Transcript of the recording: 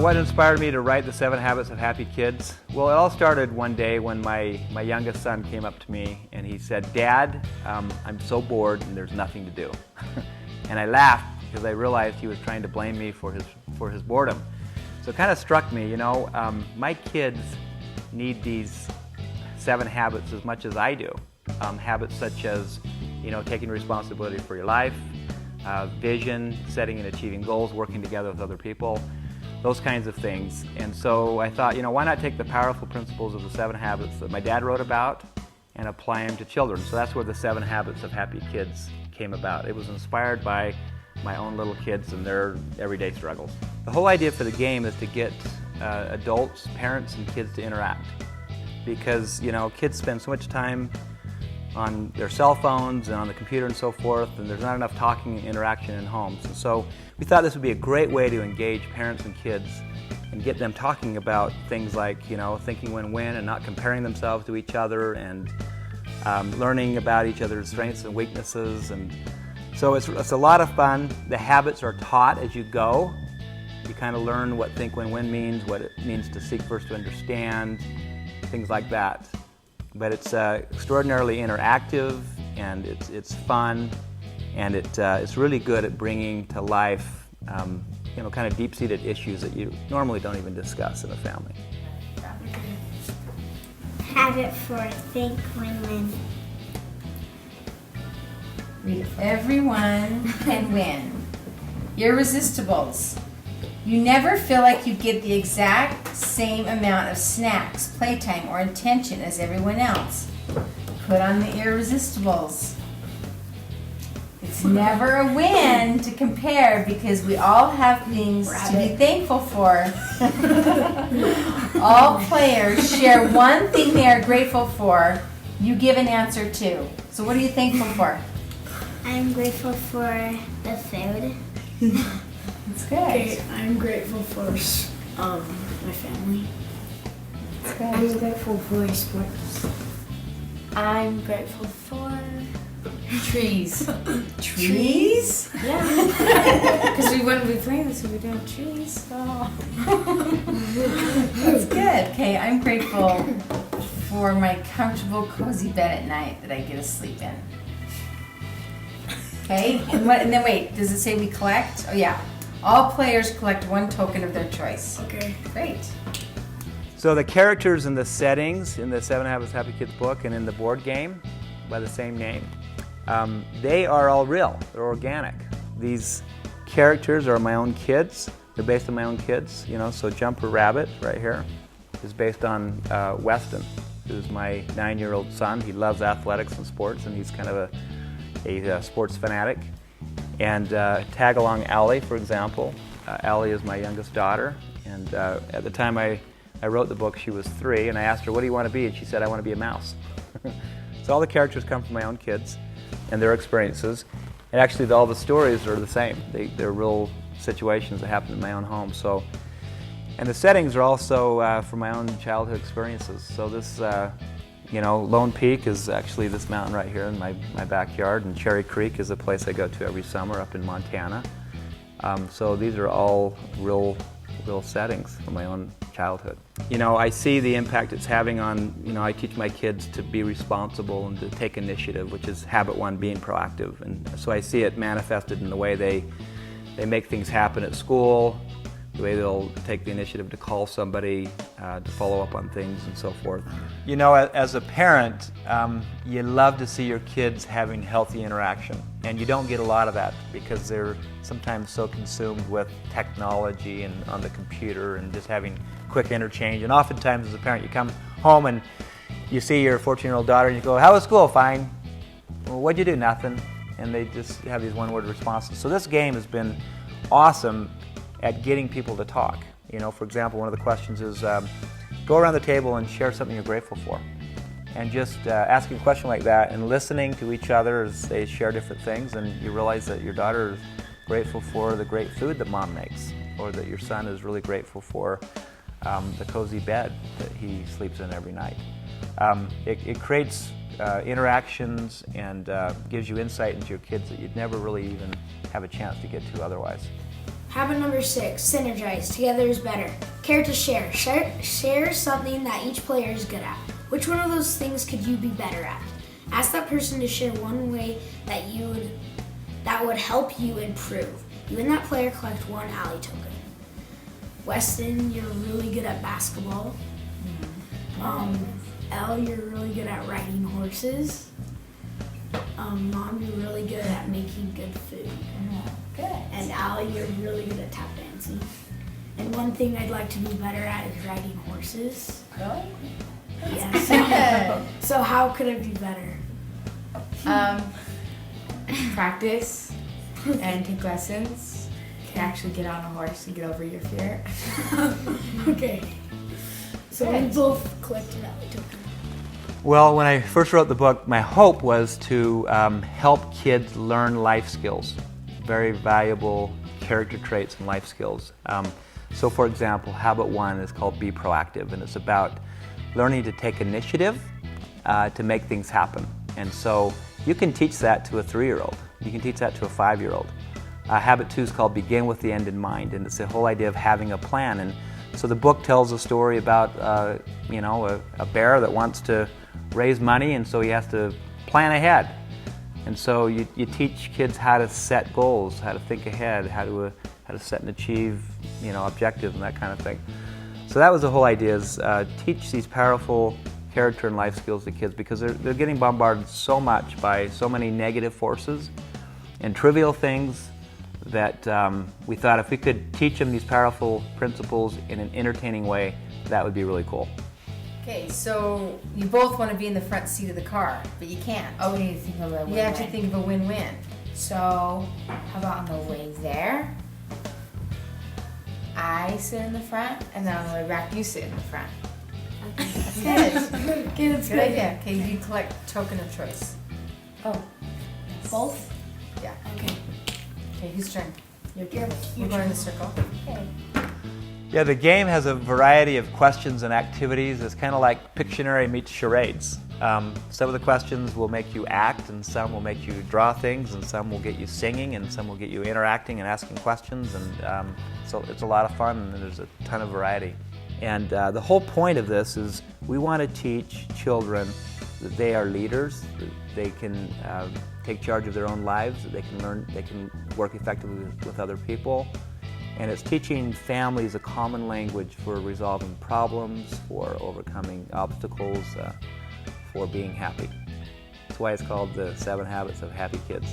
What inspired me to write The 7 Habits of Happy Kids? Well, it all started one day when my youngest son came up to me and he said, "Dad, I'm so bored and there's nothing to do." And I laughed because I realized he was trying to blame me for his boredom. So it kind of struck me, my kids need these 7 habits as much as I do. Habits such as, taking responsibility for your life, vision, setting and achieving goals, working together with other people, those kinds of things. And so I thought, why not take the powerful principles of the 7 habits that my dad wrote about and apply them to children? So that's where the 7 Habits of Happy Kids came about. It was inspired by my own little kids and their everyday struggles. The whole idea for the game is to get adults, parents, and kids to interact. Because, kids spend so much time on their cell phones and on the computer and so forth, and there's not enough talking and interaction in homes. And so we thought this would be a great way to engage parents and kids and get them talking about things like, thinking win-win and not comparing themselves to each other, and learning about each other's strengths and weaknesses. And so it's a lot of fun. The habits are taught as you go. You kind of learn what think win-win means, what it means to seek first to understand, things like that. But it's extraordinarily interactive, and it's fun, and it's really good at bringing to life kind of deep-seated issues that you normally don't even discuss in a family. Habit for think win-win. Read it. Everyone can win. Ear-Resistables. You never feel like you get the exact same amount of snacks, playtime, or attention as everyone else. Put on the Ear-Resistables. It's never a win to compare because we all have things to be thankful for. All players share one thing they are grateful for. You give an answer to. So what are you thankful for? I'm grateful for the food. That's good. Okay, I'm grateful for my family. That's good. I'm grateful for sports. I'm grateful for Trees. Trees? Yeah. Because we wouldn't be playing this if we didn't have trees. Oh. That's good. Okay, I'm grateful for my comfortable, cozy bed at night that I get to sleep in. Okay, and then wait, does it say we collect? Oh yeah. All players collect one token of their choice. Okay. Great. So the characters and the settings in the 7 Habits of Happy Kids book and in the board game by the same name, they are all real. They're organic. These characters are my own kids. They're based on my own kids. So Jumper Rabbit right here is based on Weston, who's my 9-year-old son. He loves athletics and sports, and he's kind of a sports fanatic. And Tag Along Allie, for example. Allie is my youngest daughter, and at the time I wrote the book, she was 3, and I asked her, "What do you want to be?" And she said, "I want to be a mouse." So all the characters come from my own kids and their experiences, and actually all the stories are the same. They're real situations that happened in my own home. So, and the settings are also from my own childhood experiences. So this, Lone Peak is actually this mountain right here in my backyard, and Cherry Creek is a place I go to every summer up in Montana. So these are all real settings from my own childhood. I see the impact it's having on, I teach my kids to be responsible and to take initiative, which is habit 1, being proactive. And so I see it manifested in the way they make things happen at school, the way they'll take the initiative to call somebody, to follow up on things and so forth. As a parent, you love to see your kids having healthy interaction, and you don't get a lot of that because they're sometimes so consumed with technology and on the computer and just having quick interchange. And oftentimes as a parent, you come home and you see your 14-year-old daughter and you go, "How was school?" "Fine." "Well, what'd you do?" "Nothing." And they just have these one-word responses. So this game has been awesome at getting people to talk. For example, one of the questions is, go around the table and share something you're grateful for. And just asking a question like that and listening to each other as they share different things, and you realize that your daughter is grateful for the great food that mom makes, or that your son is really grateful for the cozy bed that he sleeps in every night. It creates interactions and gives you insight into your kids that you'd never really even have a chance to get to otherwise. Habit number 6, synergize. Together is better. Character share. Share something that each player is good at. Which one of those things could you be better at? Ask that person to share one way that would help you improve. You and that player collect 1 ally token. Weston, you're really good at basketball. Elle, you're really good at riding horses. Mom, you're really good at making good food. Good. And Allie, you're really good at tap dancing. And one thing I'd like to be better at is riding horses. Really? Yes. So how could I be better? Practice and take lessons. You can actually get on a horse and get over your fear. Okay. So we both collected ally token. Well, when I first wrote the book, my hope was to help kids learn life skills, very valuable character traits and life skills. So for example, habit 1 is called Be Proactive, and it's about learning to take initiative to make things happen. And so you can teach that to a 3-year-old. You can teach that to a 5-year-old. Habit 2 is called Begin with the End in Mind, and it's the whole idea of having a plan. And so the book tells a story about a bear that wants to raise money, and so he has to plan ahead. And so you teach kids how to set goals, how to think ahead, how to set and achieve objectives and that kind of thing. So that was the whole idea, is teach these powerful character and life skills to kids, because they're getting bombarded so much by so many negative forces and trivial things that we thought if we could teach them these powerful principles in an entertaining way, that would be really cool. Okay, so you both want to be in the front seat of the car, but you can't. Oh, we need to think of a win-win. You have to think of a win-win. So, how about on the way there, I sit in the front, and then on the way back, you sit in the front. That's good. Okay, that's Good idea. Okay, you collect token of choice. Oh, Both? Yeah. Okay. Okay, whose turn? Your Your We're going in the circle. okay. Yeah, the game has a variety of questions and activities. It's kind of like Pictionary meets charades. Some of the questions will make you act, and some will make you draw things, and some will get you singing, and some will get you interacting and asking questions. And so it's a lot of fun, and there's a ton of variety. And the whole point of this is we want to teach children that they are leaders, that they can take charge of their own lives, that they can learn, they can work effectively with other people. And it's teaching families a common language for resolving problems, for overcoming obstacles, for being happy. That's why it's called the 7 Habits of Happy Kids.